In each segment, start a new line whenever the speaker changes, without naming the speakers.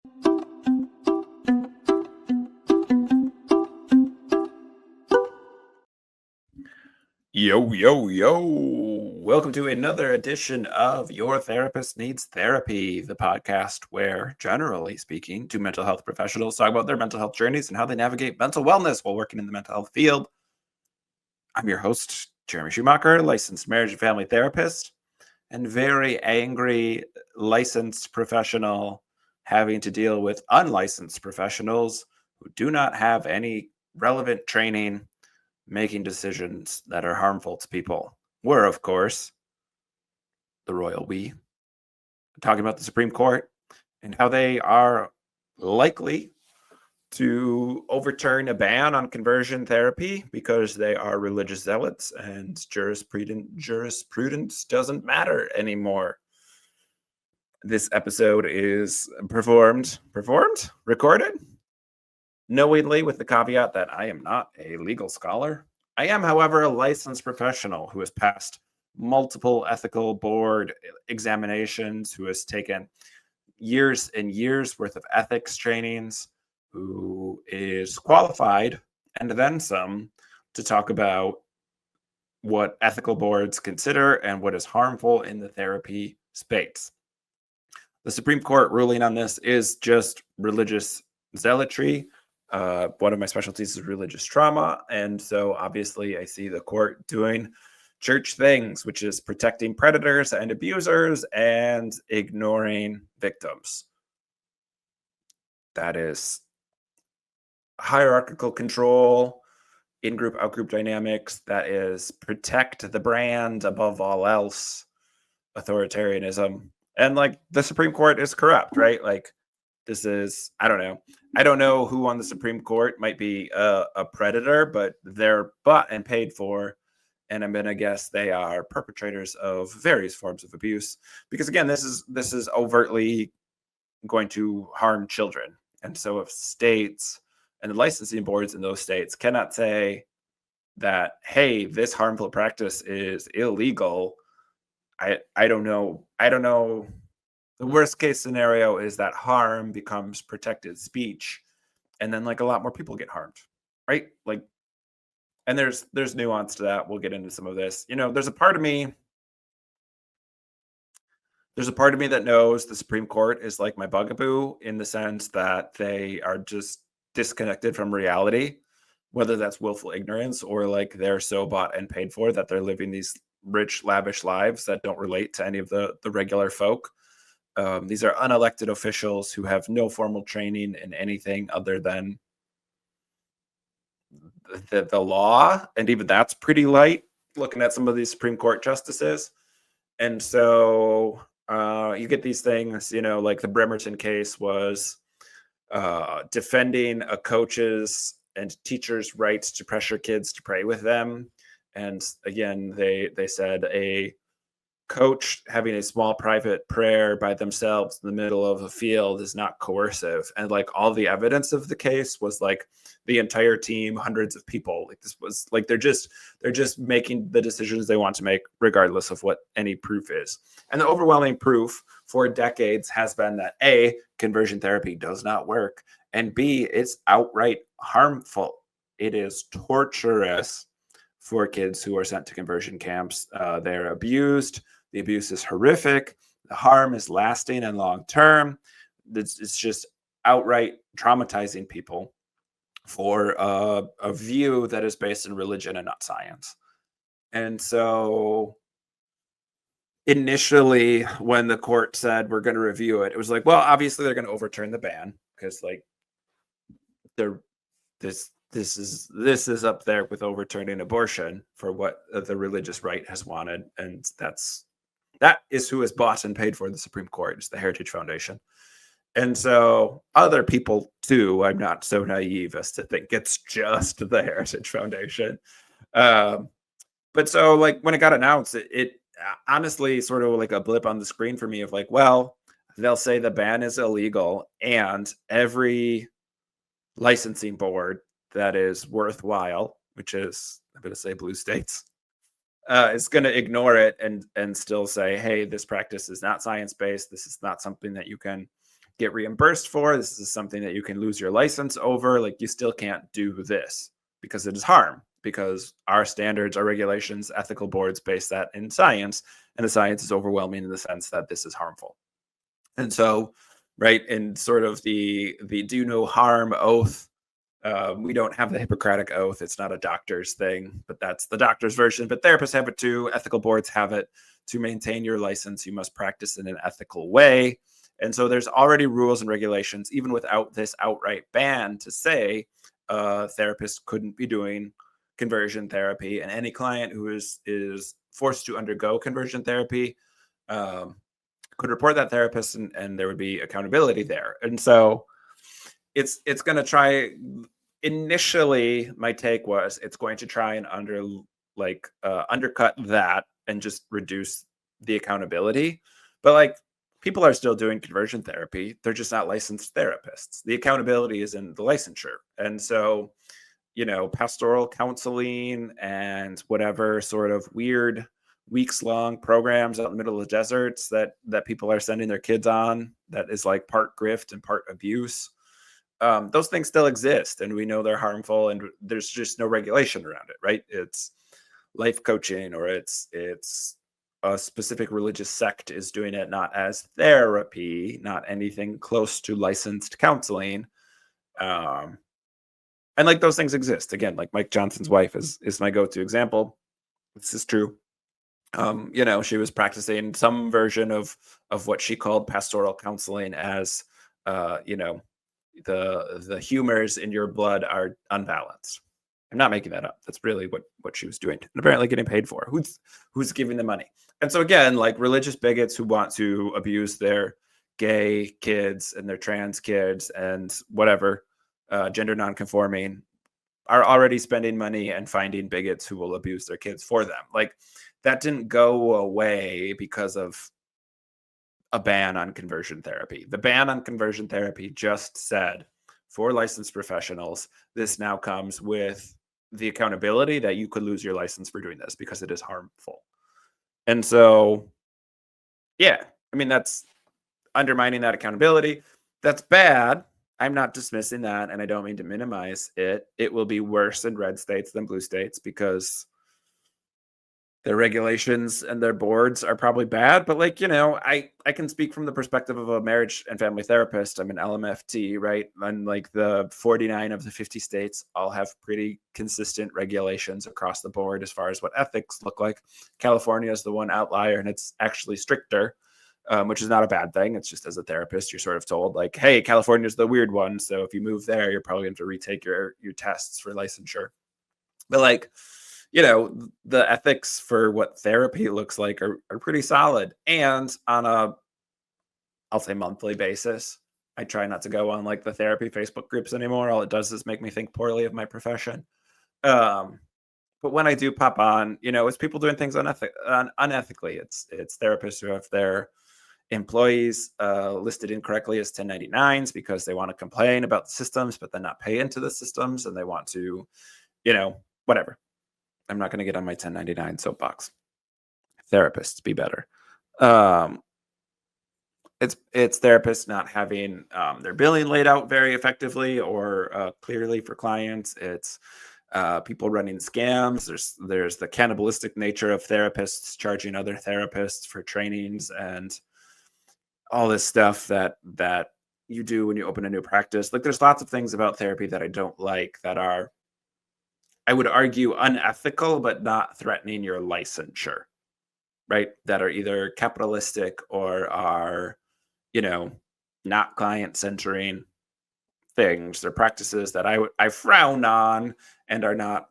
Yo, yo, yo. Welcome to another edition of Your Therapist Needs Therapy, the podcast where, generally speaking, two mental health professionals talk about their mental health journeys and how they navigate mental wellness while working in the mental health field. I'm your host, Jeremy Schumacher, licensed marriage and family therapist, and very angry licensed professional having to deal with unlicensed professionals who do not have any relevant training making decisions that are harmful to people. We're, of course, the royal we, talking about the Supreme Court and how they are likely to overturn a ban on conversion therapy because they are religious zealots and jurisprudence doesn't matter anymore. This episode is recorded, knowingly, with the caveat that I am not a legal scholar. I am, however, a licensed professional who has passed multiple ethical board examinations, who has taken years and years worth of ethics trainings, who is qualified and then some to talk about what ethical boards consider and what is harmful in the therapy space. The Supreme Court ruling on this is just religious zealotry. One of my specialties is religious trauma. And so obviously I see the court doing church things, which is protecting predators and abusers and ignoring victims. That is hierarchical control, in-group, out-group dynamics. That is protect the brand above all else, authoritarianism. And like the Supreme Court is corrupt, right? Like this is, I don't know who on the Supreme Court might be a predator, but they're bought and paid for. And I'm going to guess they are perpetrators of various forms of abuse, because again, this is overtly going to harm children. And so if states and the licensing boards in those states cannot say that, hey, this harmful practice is illegal, I don't know. The worst case scenario is that harm becomes protected speech, and then like a lot more people get harmed, right? Like, and there's nuance to that. We'll get into some of this. There's a part of me that knows the Supreme Court is like my bugaboo, in the sense that they are just disconnected from reality, whether that's willful ignorance or like they're so bought and paid for that they're living these rich, lavish lives that don't relate to any of the regular folk. These are unelected officials who have no formal training in anything other than the law, and even that's pretty light looking at some of these Supreme Court justices. And so you get these things, like the Bremerton case was defending a coach's and teachers' rights to pressure kids to pray with them. And again, they said a coach having a small private prayer by themselves in the middle of a field is not coercive. And like all the evidence of the case was like the entire team, hundreds of people. Like this was like they're just making the decisions they want to make regardless of what any proof is. And the overwhelming proof for decades has been that A, conversion therapy does not work, and B, it's outright harmful. It is torturous for kids who are sent to conversion camps. They're abused. The abuse is horrific. The harm is lasting and long-term. It's just outright traumatizing people for a view that is based in religion and not science. And so initially, when the court said we're going to review it, it was like, well, obviously they're going to overturn the ban because like this is up there with overturning abortion for what the religious right has wanted. And that is who is bought and paid for the Supreme Court. It's the Heritage Foundation. And so other people too, I'm not so naive as to think it's just the Heritage Foundation. But so like when it got announced, it honestly sort of like a blip on the screen for me of like, well, they'll say the ban is illegal and every licensing board that is worthwhile, which is, I'm going to say blue states, is going to ignore it and still say, hey, this practice is not science-based. This is not something that you can get reimbursed for. This is something that you can lose your license over. Like, you still can't do this because it is harm, because our standards, our regulations, ethical boards base that in science, and the science is overwhelming in the sense that this is harmful. And so, right, in sort of the do no harm oath, we don't have the Hippocratic oath. It's not a doctor's thing, but that's the doctor's version. But therapists have it too. Ethical boards have it. To maintain your license, you must practice in an ethical way. And so there's already rules and regulations, even without this outright ban, to say therapists couldn't be doing conversion therapy, and any client who is forced to undergo conversion therapy could report that therapist, and there would be accountability there. And so it's going to try. Initially, my take was it's going to try and undercut that and just reduce the accountability. But like, people are still doing conversion therapy. They're just not licensed therapists. The accountability is in the licensure. And so, pastoral counseling and whatever sort of weird weeks-long programs out in the middle of the deserts that people are sending their kids on, that is like part grift and part abuse. Those things still exist, and we know they're harmful, and there's just no regulation around it, right? It's life coaching, or it's a specific religious sect is doing it, not as therapy, not anything close to licensed counseling. And like, those things exist. Again, like Mike Johnson's wife is my go-to example. This is true. She was practicing some version of what she called pastoral counseling as, the humors in your blood are unbalanced. I'm not making that up. That's really what she was doing, and apparently getting paid for. Who's giving the money? And so again, like, religious bigots who want to abuse their gay kids and their trans kids and whatever, gender nonconforming, are already spending money and finding bigots who will abuse their kids for them. Like, that didn't go away because of a ban on conversion therapy. The ban on conversion therapy just said, for licensed professionals, this now comes with the accountability that you could lose your license for doing this because it is harmful. And so, yeah, I mean, that's undermining that accountability. That's bad. I'm not dismissing that, and I don't mean to minimize it. It will be worse in red states than blue states because their regulations and their boards are probably bad. But like, I can speak from the perspective of a marriage and family therapist. I'm an LMFT, right? And like, the 49 of the 50 states all have pretty consistent regulations across the board as far as what ethics look like. California is the one outlier, and it's actually stricter, which is not a bad thing. It's just, as a therapist, you're sort of told like, hey, California's the weird one, so if you move there, you're probably going to retake your tests for licensure. But like, the ethics for what therapy looks like are pretty solid. And on I'll say monthly basis, I try not to go on like the therapy Facebook groups anymore. All it does is make me think poorly of my profession. But when I do pop on, it's people doing things unethically. It's therapists who have their employees listed incorrectly as 1099s because they want to complain about the systems, but then not pay into the systems, and they want to, whatever. I'm not going to get on my 1099 soapbox. Therapists, be better. It's therapists not having their billing laid out very effectively or clearly for clients. It's people running scams. There's the cannibalistic nature of therapists charging other therapists for trainings and all this stuff that you do when you open a new practice. Like, there's lots of things about therapy that I don't like, that are, I would argue, unethical, but not threatening your licensure, right? That are either capitalistic or are, not client centering things. They're practices that I frown on and are not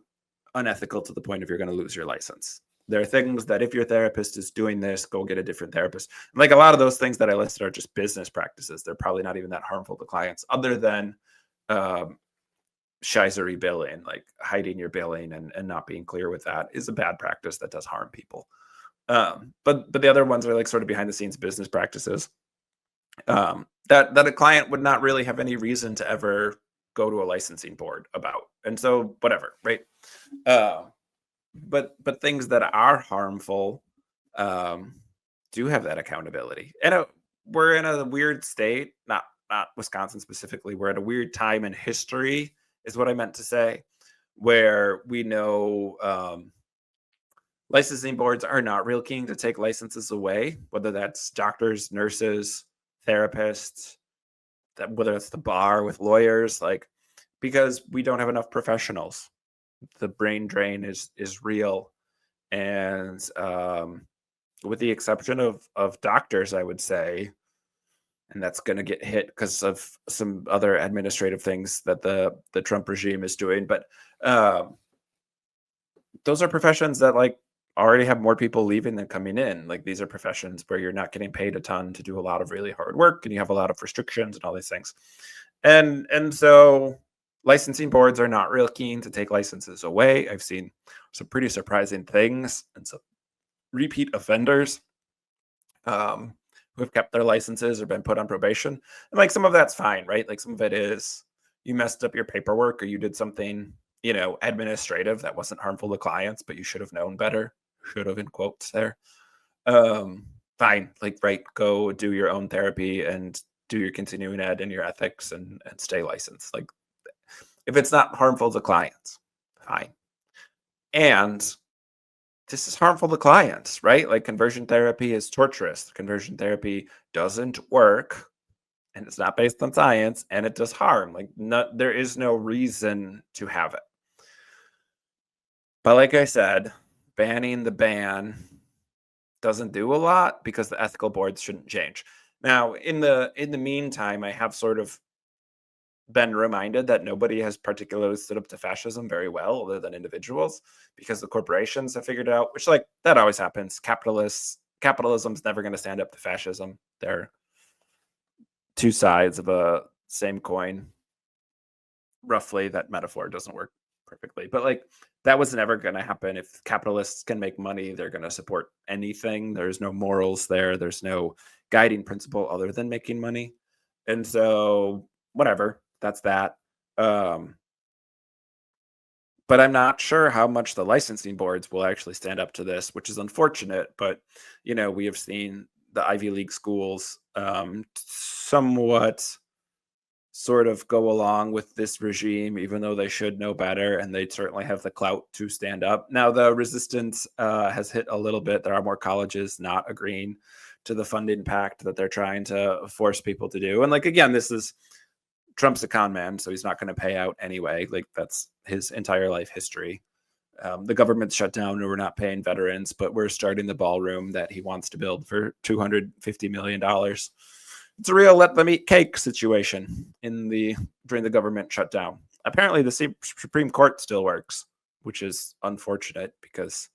unethical to the point of you're going to lose your license. There are things that if your therapist is doing this, go get a different therapist. Like, a lot of those things that I listed are just business practices. They're probably not even that harmful to clients, other than shizery billing, like hiding your billing and not being clear with that is a bad practice that does harm people. But the other ones are like sort of behind the scenes business practices that a client would not really have any reason to ever go to a licensing board about. And so whatever, right? But things that are harmful do have that accountability. And we're in a weird state, not not Wisconsin specifically, we're at a weird time in history, is what I meant to say, where we know licensing boards are not real keen to take licenses away, whether that's doctors, nurses, therapists, whether it's the bar with lawyers, like, because we don't have enough professionals. The brain drain is real, and with the exception of doctors, I would say, and that's going to get hit because of some other administrative things that the Trump regime is doing. But um, those are professions that like already have more people leaving than coming in. Like these are professions where you're not getting paid a ton to do a lot of really hard work, and you have a lot of restrictions and all these things. And so licensing boards are not real keen to take licenses away. I've seen some pretty surprising things and some repeat offenders who have kept their licenses or been put on probation. And like some of that's fine, right? Like some of it is you messed up your paperwork or you did something, administrative that wasn't harmful to clients, but you should have known better. Should have in quotes there. Fine. Like, right, go do your own therapy and do your continuing ed and your ethics and stay licensed. Like if it's not harmful to clients, fine. And this is harmful to clients, right? Like conversion therapy is torturous. Conversion therapy doesn't work and it's not based on science and it does harm. Like there is no reason to have it. But like I said, banning the ban doesn't do a lot because the ethical boards shouldn't change. Now, in the meantime, I have sort of been reminded that nobody has particularly stood up to fascism very well other than individuals because the corporations have figured out, which like that always happens. Capitalism's never going to stand up to fascism. They're two sides of a same coin. Roughly, that metaphor doesn't work perfectly, but like that was never going to happen. If capitalists can make money, they're going to support anything. There's no morals there. There's no guiding principle other than making money. And so whatever, that's that. But I'm not sure how much the licensing boards will actually stand up to this, which is unfortunate. But, we have seen the Ivy League schools somewhat sort of go along with this regime, even though they should know better, and they certainly have the clout to stand up. Now, the resistance has hit a little bit. There are more colleges not agreeing to the funding pact that they're trying to force people to do. And like, again, this is Trump's a con man, so he's not going to pay out anyway. Like that's his entire life history. The government's shut down and we're not paying veterans, but we're starting the ballroom that he wants to build for $250 million. It's a real let them eat cake situation during the government shutdown. Apparently the Supreme Court still works, which is unfortunate because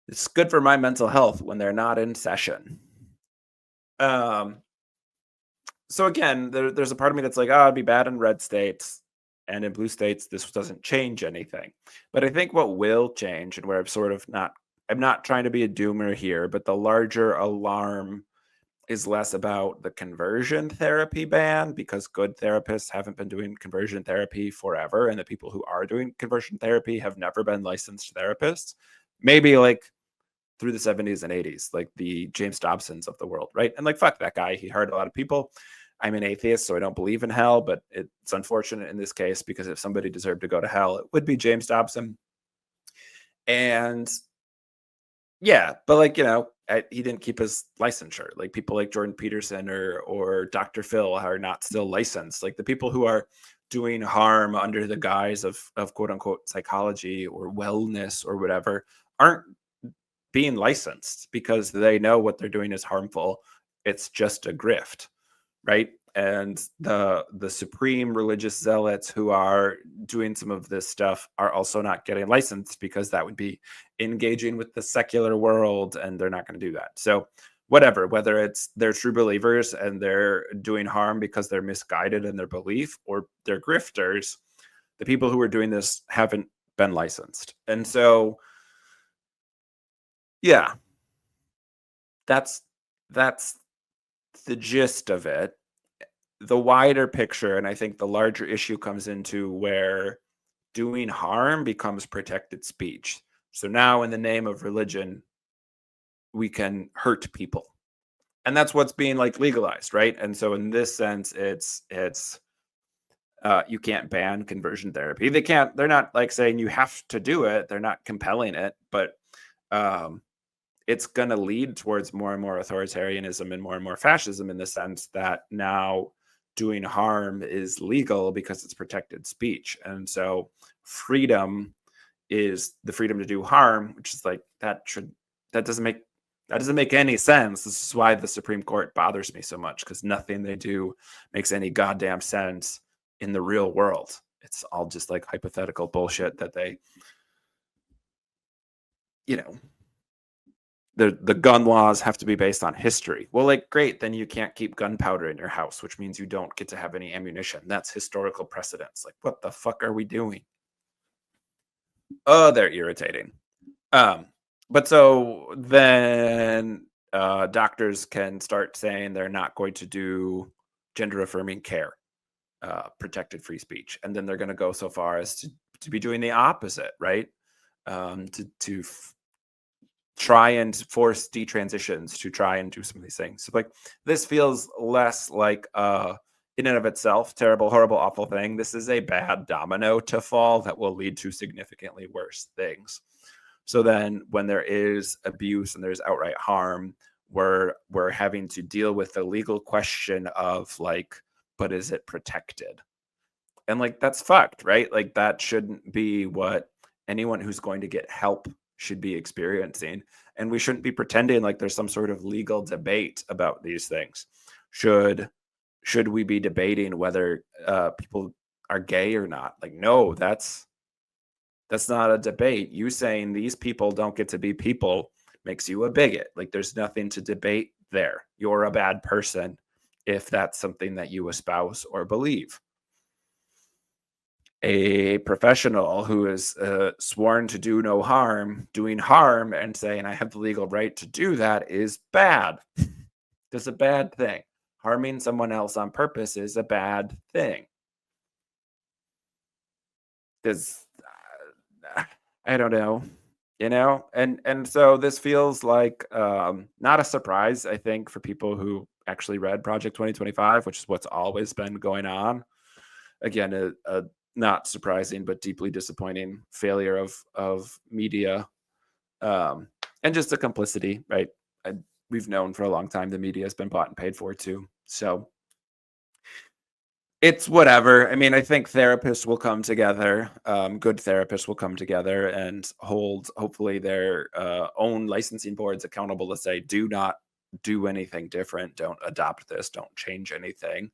it's good for my mental health when they're not in session. So again, there's a part of me that's like, oh, it'd be bad in red states, and in blue states, this doesn't change anything. But I think what will change, and where I'm not trying to be a doomer here, but the larger alarm is less about the conversion therapy ban, because good therapists haven't been doing conversion therapy forever, and the people who are doing conversion therapy have never been licensed therapists. Maybe like through the 70s and 80s, like the James Dobsons of the world, right? And like, fuck that guy. He hurt a lot of people. I'm an atheist, so I don't believe in hell, but it's unfortunate in this case because if somebody deserved to go to hell, it would be James Dobson. And yeah, but like, he didn't keep his licensure. Like people like Jordan Peterson or Dr. Phil are not still licensed. Like the people who are doing harm under the guise of quote unquote psychology or wellness or whatever aren't being licensed because they know what they're doing is harmful. It's just a grift, right? And the supreme religious zealots who are doing some of this stuff are also not getting licensed because that would be engaging with the secular world, and they're not going to do that. So whatever, whether it's they're true believers and they're doing harm because they're misguided in their belief, or they're grifters, the people who are doing this haven't been licensed. And so yeah, that's the gist of it. The wider picture, and I think the larger issue comes into where doing harm becomes protected speech. So now in the name of religion, we can hurt people. and that's what's being like legalized, right? And so in this sense, it's you can't ban conversion therapy. They're not like saying you have to do it. They're not compelling it, but um, it's going to lead towards more and more authoritarianism and more fascism, in the sense that now doing harm is legal because it's protected speech. And so freedom is the freedom to do harm, which is like that doesn't make any sense. This is why the Supreme Court bothers me so much, because nothing they do makes any goddamn sense in the real world. It's all just like hypothetical bullshit that they, you know, the gun laws have to be based on history. Well, like, great, then you can't keep gunpowder in your house, which means you don't get to have any ammunition. That's historical precedence. Like, what the fuck are we doing? Oh, they're irritating. But so then doctors can start saying they're not going to do gender affirming care, protected free speech, and then they're going to go so far as to be doing the opposite, right? To try and force detransitions to try and do some of these things. So like, this feels less like in and of itself terrible, horrible, awful thing. This is a bad domino to fall that will lead to significantly worse things. So then when there is abuse and there's outright harm, we're having to deal with the legal question of like, but is it protected? And like, that's fucked, right? Like, that shouldn't be what anyone who's going to get help should be experiencing. And we shouldn't be pretending like there's some sort of legal debate about these things. Should we be debating whether people are gay or not? Like, no, that's not a debate. You saying these people don't get to be people makes you a bigot. Like, there's nothing to debate there. You're a bad person if that's something that you espouse or believe. A professional who is sworn to do no harm, doing harm and saying, I have the legal right to do that, is bad. It's a bad thing. Harming someone else on purpose is a bad thing. There's, I don't know, and so this feels like not a surprise, I think, for people who actually read Project 2025, which is what's always been going on. Again, a not surprising but deeply disappointing failure of media, and just a complicity, right? We've known for a long time the media has been bought and paid for too. So it's whatever. I mean, I think therapists will come together. Good therapists will come together and hold, hopefully, their own licensing boards accountable to say, do not do anything different. Don't adopt this. Don't change anything.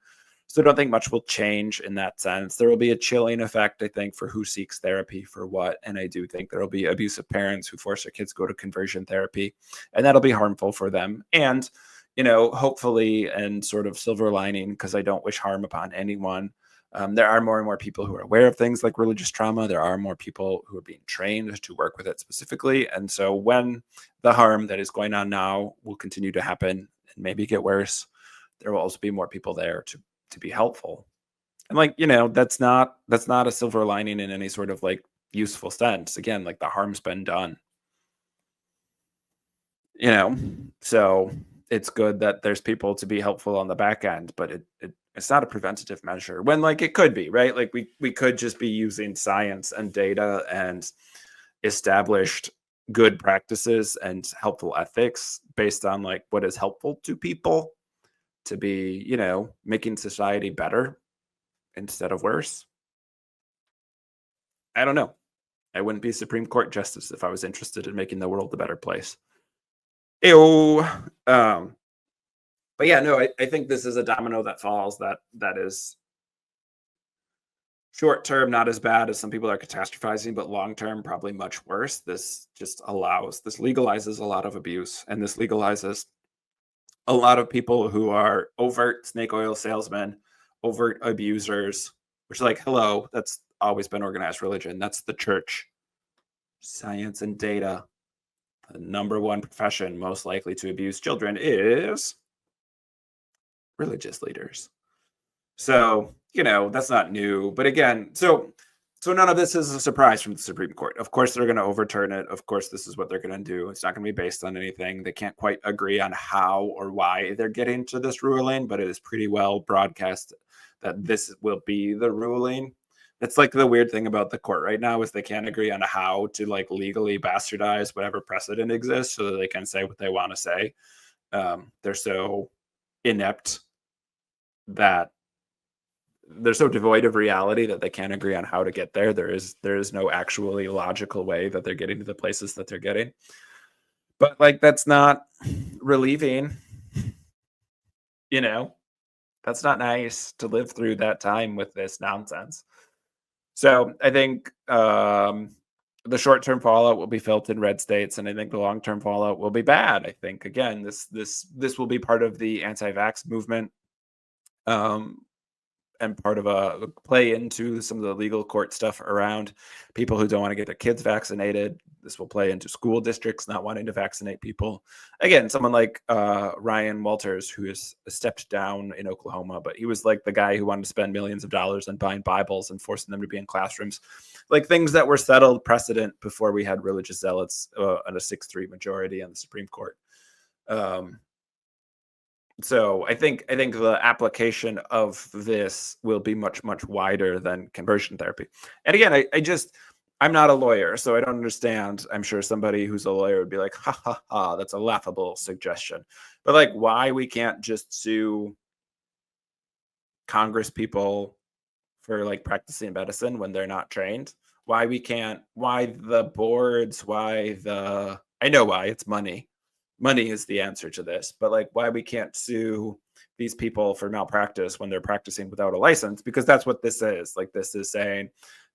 So I don't think much will change in that sense. There will be a chilling effect, I think, for who seeks therapy for what. And I do think there will be abusive parents who force their kids to go to conversion therapy, and that'll be harmful for them. And hopefully, and sort of silver lining, because I don't wish harm upon anyone. There are more and more people who are aware of things like religious trauma. There are more people who are being trained to work with it specifically. And so when the harm that is going on now will continue to happen and maybe get worse, there will also be more people there to be helpful. And like, that's not a silver lining in any sort of like useful sense. Again, like, the harm's been done. So it's good that there's people to be helpful on the back end, but it's not a preventative measure, when like it could be, right? Like, we could just be using science and data and established good practices and helpful ethics based on like what is helpful to people to be, making society better instead of worse. I don't know. I wouldn't be Supreme Court justice if I was interested in making the world a better place. Ew. But yeah, no, I think this is a domino that falls that is short term not as bad as some people are catastrophizing, but long term probably much worse. This legalizes a lot of abuse, and this legalizes a lot of people who are overt snake oil salesmen, overt abusers, which is like, hello, that's always been organized religion. That's the church. Science and data. The number one profession most likely to abuse children is religious leaders. So, that's not new. But again, so So none of this is a surprise from the Supreme Court. Of course, they're going to overturn it. Of course, this is what they're going to do. It's not going to be based on anything. They can't quite agree on how or why they're getting to this ruling, but it is pretty well broadcast that this will be the ruling. It's like the weird thing about the court right now is they can't agree on how to like legally bastardize whatever precedent exists so that they can say what they want to say. They're so inept that they're so devoid of reality that they can't agree on how to get there. There is no actually logical way that they're getting to the places that they're getting. But like that's not relieving, you know. That's not nice to live through that time with this nonsense. So I think the short-term fallout will be felt in red states, and I think the long-term fallout will be bad. I think again, this will be part of the anti-vax movement. And part of a play into some of the legal court stuff around people who don't want to get their kids vaccinated. This will play into school districts not wanting to vaccinate people. Again, someone like Ryan Walters, who has stepped down in Oklahoma, but he was like the guy who wanted to spend millions of dollars on buying Bibles and forcing them to be in classrooms, like things that were settled precedent before we had religious zealots on a 6-3 majority on the Supreme Court. So I think the application of this will be much wider than conversion therapy. And again, I'm not a lawyer, so I don't understand. I'm sure somebody who's a lawyer would be like, ha ha ha, that's a laughable suggestion. But like, why we can't just sue Congress people for like practicing medicine when they're not trained? Why the boards, I know why, it's money. Money is the answer to this, but like why we can't sue these people for malpractice when they're practicing without a license, because that's what this is. Like this is saying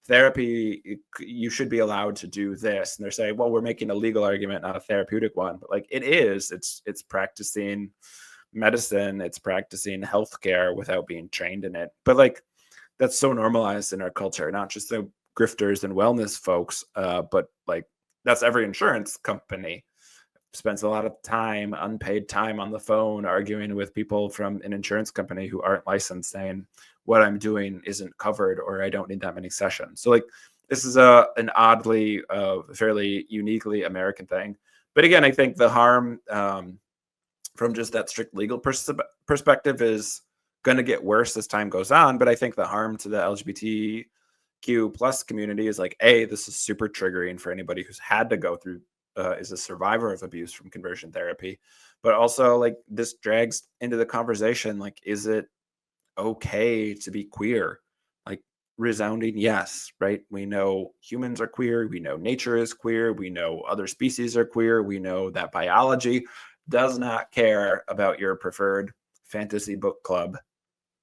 therapy, you should be allowed to do this. And they're saying, well, we're making a legal argument, not a therapeutic one. But like it's practicing medicine, it's practicing healthcare without being trained in it. But like that's so normalized in our culture, not just the grifters and wellness folks, but like that's every insurance company spends a lot of time, unpaid time on the phone arguing with people from an insurance company who aren't licensed, saying what I'm doing isn't covered or I don't need that many sessions. So like this is an oddly, fairly uniquely American thing. But again, I think the harm from just that strict legal perspective is going to get worse as time goes on. But I think the harm to the LGBTQ plus community is like, this is super triggering for anybody who's had to go through is a survivor of abuse from conversion therapy. But also like this drags into the conversation, like, is it okay to be queer? Like resounding yes, right? We know humans are queer, we know nature is queer, we know other species are queer, we know that biology does not care about your preferred fantasy book club,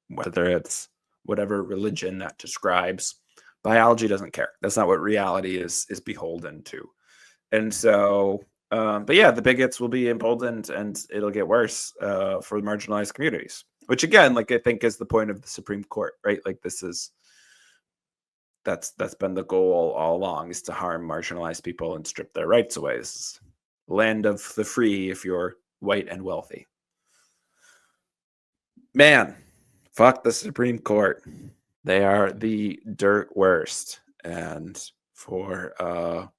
whether it's whatever religion that describes. Biology doesn't care. That's not what reality is beholden to. And so, but yeah, the bigots will be emboldened and it'll get worse for the marginalized communities, which again, like I think is the point of the Supreme Court, right? Like that's been the goal all along, is to harm marginalized people and strip their rights away. This is land of the free if you're white and wealthy. Man, fuck the Supreme Court. They are the dirt worst. And for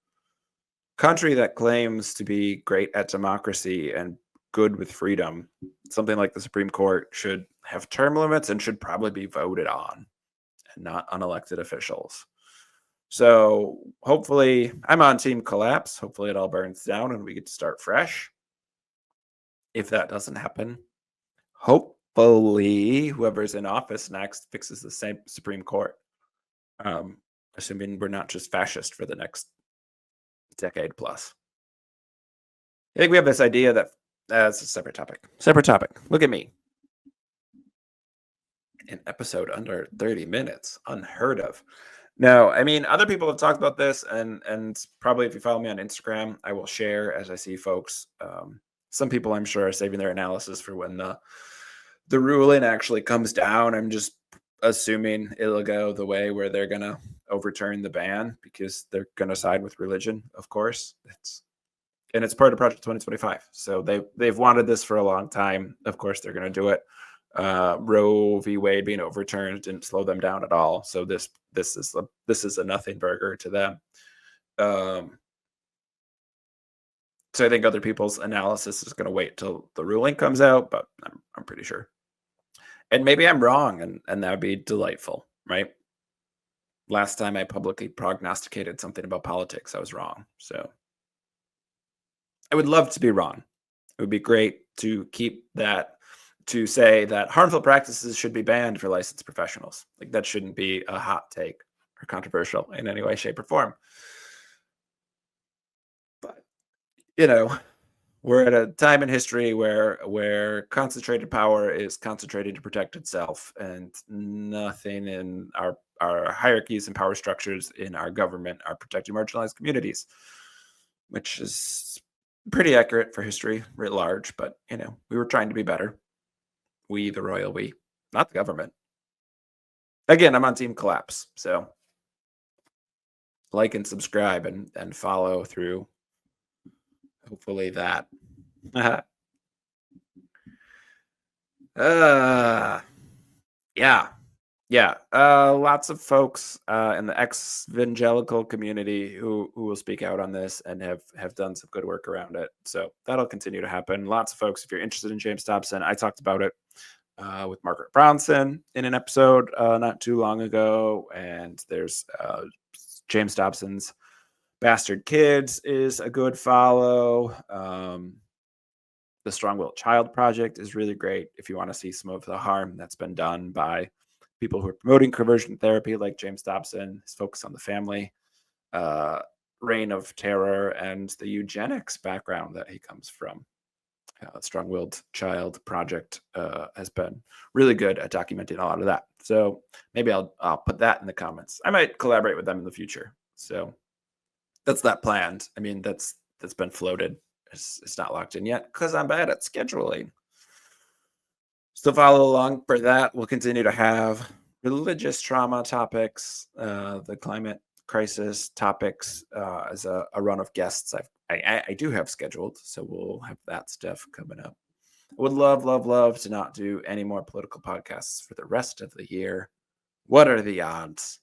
country that claims to be great at democracy and good with freedom, something like the Supreme Court should have term limits and should probably be voted on and not unelected officials. So hopefully I'm on team collapse. Hopefully it all burns down and we get to start fresh. If that doesn't happen, hopefully whoever's in office next fixes the same Supreme Court. Assuming we're not just fascist for the next decade plus. I think we have this idea that that's a separate topic. Look at me. An episode under 30 minutes. Unheard of. No, I mean, other people have talked about this, and probably if you follow me on Instagram, I will share as I see folks. Some people I'm sure are saving their analysis for when the ruling actually comes down. I'm just assuming it'll go the way where they're going to overturn the ban because they're going to side with religion, of course. It's part of Project 2025. So they've wanted this for a long time. Of course, they're going to do it. Roe v. Wade being overturned didn't slow them down at all. So this is a nothing burger to them. So I think other people's analysis is going to wait till the ruling comes out, but I'm pretty sure. And maybe I'm wrong, and that would be delightful, right? Last time I publicly prognosticated something about politics, I was wrong. So I would love to be wrong. It would be great to keep that, to say that harmful practices should be banned for licensed professionals. Like, that shouldn't be a hot take or controversial in any way, shape, or form. But, we're at a time in history where concentrated power is concentrated to protect itself, and nothing in our hierarchies and power structures in our government are protecting marginalized communities, which is pretty accurate for history writ large. But we were trying to be better. We, the royal we, not the government. Again, I'm on team collapse, so like and subscribe and follow through. Hopefully that. Yeah. Yeah. Lots of folks in the ex-evangelical community who will speak out on this and have done some good work around it. So that'll continue to happen. Lots of folks, if you're interested in James Dobson, I talked about it with Margaret Brownson in an episode not too long ago. And there's James Dobson's Bastard Kids is a good follow. The Strong-Willed Child Project is really great if you want to see some of the harm that's been done by people who are promoting conversion therapy, like James Dobson. His focus on the family, reign of terror, and the eugenics background that he comes from. Strong-Willed Child Project has been really good at documenting a lot of that. So maybe I'll put that in the comments. I might collaborate with them in the future. So that's that planned. I mean, that's been floated. It's not locked in yet because I'm bad at scheduling. So follow along for that. We'll continue to have religious trauma topics, the climate crisis topics as a run of guests I do have scheduled. So we'll have that stuff coming up. I would love to not do any more political podcasts for the rest of the year. What are the odds?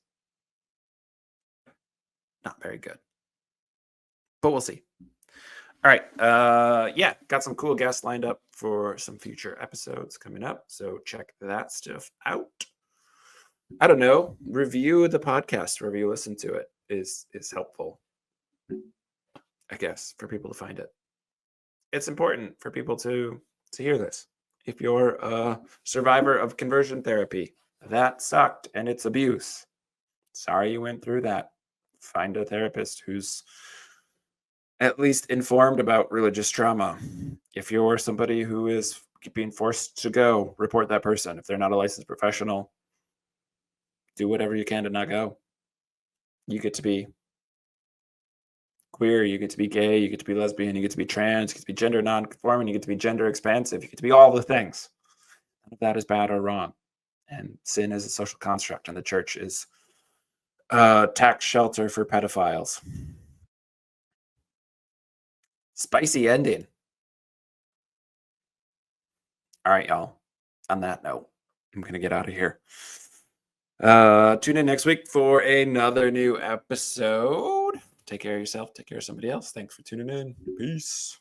Not very good. But we'll see. All right. Yeah, got some cool guests lined up for some future episodes coming up. So check that stuff out. I don't know. Review the podcast wherever you listen to it is helpful, I guess, for people to find it. It's important for people to hear this. If you're a survivor of conversion therapy, that sucked and it's abuse. Sorry you went through that. Find a therapist who's at least informed about religious trauma. If you're somebody who is being forced to go, report that person. If they're not a licensed professional, do whatever you can to not go. You get to be queer, you get to be gay, you get to be lesbian, you get to be trans, you get to be gender non-conforming, you get to be gender expansive, you get to be all the things. None of that is bad or wrong. And sin is a social construct, and the church is a tax shelter for pedophiles. Spicy ending. All right, y'all. On that note, I'm going to get out of here. Tune in next week for another new episode. Take care of yourself. Take care of somebody else. Thanks for tuning in. Peace.